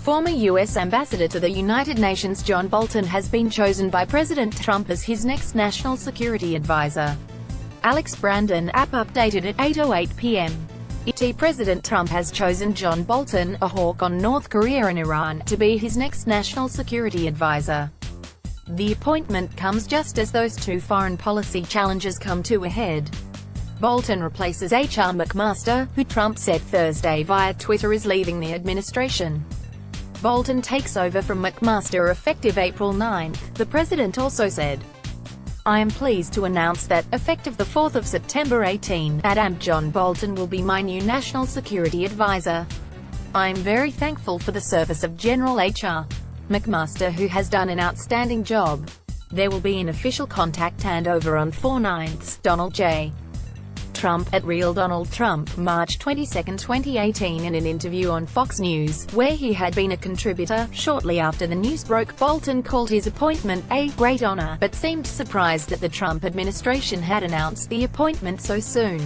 Former U.S. Ambassador to the United Nations John Bolton has been chosen by President Trump as his next national security advisor. Alex Brandon app updated at 8:08 p.m. ET. President Trump has chosen John Bolton, a hawk on North Korea and Iran, to be his next national security advisor. The appointment comes just as those two foreign policy challenges come to a head. Bolton replaces H.R. McMaster, who Trump said Thursday via Twitter is leaving the administration. Bolton takes over from McMaster effective April 9, the president also said. I am pleased to announce that, effective the 4th of September 18, John Bolton will be my new national security advisor. I am very thankful for the service of General H.R. McMaster, who has done an outstanding job. There will be an official contact handover on 4/9, Donald J. Trump, at Real Donald Trump, March 22, 2018. In an interview on Fox News, where he had been a contributor, shortly after the news broke, Bolton called his appointment a great honor, but seemed surprised that the Trump administration had announced the appointment so soon.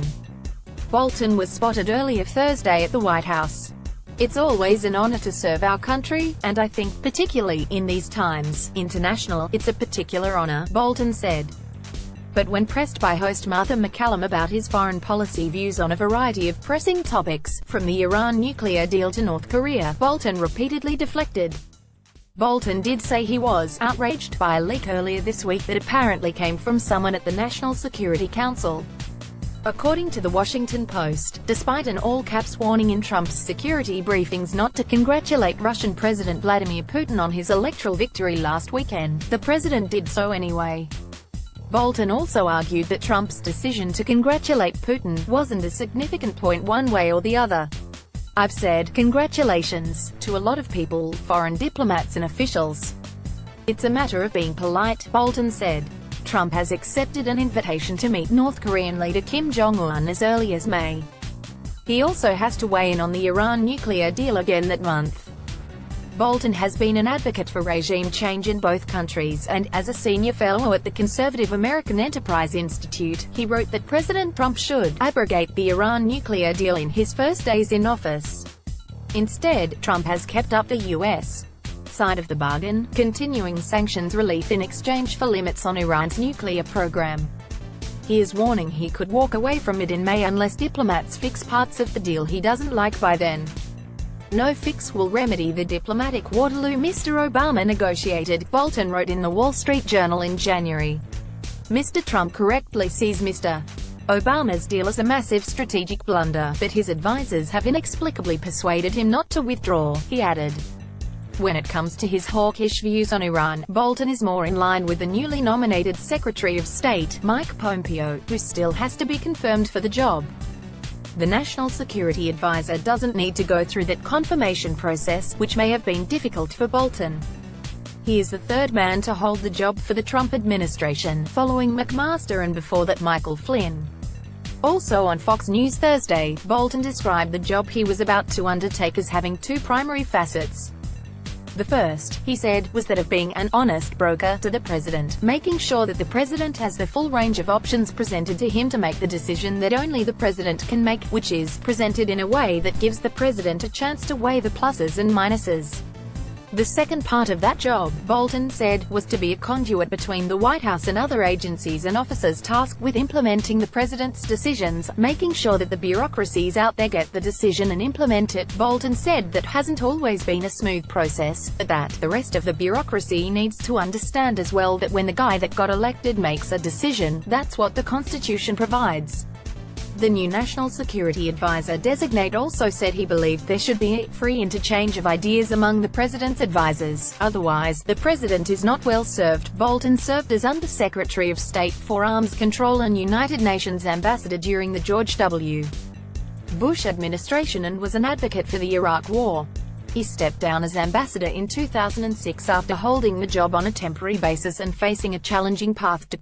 Bolton was spotted earlier Thursday at the White House. It's always an honor to serve our country, and I think, particularly in these times, international, it's a particular honor, Bolton said. But when pressed by host Martha McCallum about his foreign policy views on a variety of pressing topics, from the Iran nuclear deal to North Korea, Bolton repeatedly deflected. Bolton did say he was outraged by a leak earlier this week that apparently came from someone at the National Security Council. According to the Washington Post, despite an all-caps warning in Trump's security briefings not to congratulate Russian President Vladimir Putin on his electoral victory last weekend, the president did so anyway. Bolton also argued that Trump's decision to congratulate Putin wasn't a significant point one way or the other. I've said, congratulations, to a lot of people, foreign diplomats and officials. It's a matter of being polite, Bolton said. Trump has accepted an invitation to meet North Korean leader Kim Jong-un as early as May. He also has to weigh in on the Iran nuclear deal again that month. Bolton has been an advocate for regime change in both countries, and, as a senior fellow at the conservative American Enterprise Institute, he wrote that President Trump should abrogate the Iran nuclear deal in his first days in office. Instead, Trump has kept up the U.S. side of the bargain, continuing sanctions relief in exchange for limits on Iran's nuclear program. He is warning he could walk away from it in May unless diplomats fix parts of the deal he doesn't like by then. No fix will remedy the diplomatic Waterloo Mr. Obama negotiated, Bolton wrote in the Wall Street Journal in January. Mr. Trump correctly sees Mr. Obama's deal as a massive strategic blunder, but his advisers have inexplicably persuaded him not to withdraw, he added. When it comes to his hawkish views on Iran, Bolton is more in line with the newly nominated Secretary of State, Mike Pompeo, who still has to be confirmed for the job. The National Security Advisor doesn't need to go through that confirmation process, which may have been difficult for Bolton. He is the third man to hold the job for the Trump administration, following McMaster and before that Michael Flynn. Also on Fox News Thursday, Bolton described the job he was about to undertake as having two primary facets. The first, he said, was that of being an honest broker to the president, making sure that the president has the full range of options presented to him to make the decision that only the president can make, which is presented in a way that gives the president a chance to weigh the pluses and minuses. The second part of that job, Bolton said, was to be a conduit between the White House and other agencies and officers tasked with implementing the president's decisions, making sure that the bureaucracies out there get the decision and implement it. Bolton said that hasn't always been a smooth process, but that the rest of the bureaucracy needs to understand as well that when the guy that got elected makes a decision, that's what the Constitution provides. The new National Security Advisor designate also said he believed there should be a free interchange of ideas among the president's advisors, otherwise, the president is not well served. Bolton served as Under-Secretary of State for Arms Control and United Nations Ambassador during the George W. Bush administration and was an advocate for the Iraq War. He stepped down as ambassador in 2006 after holding the job on a temporary basis and facing a challenging path to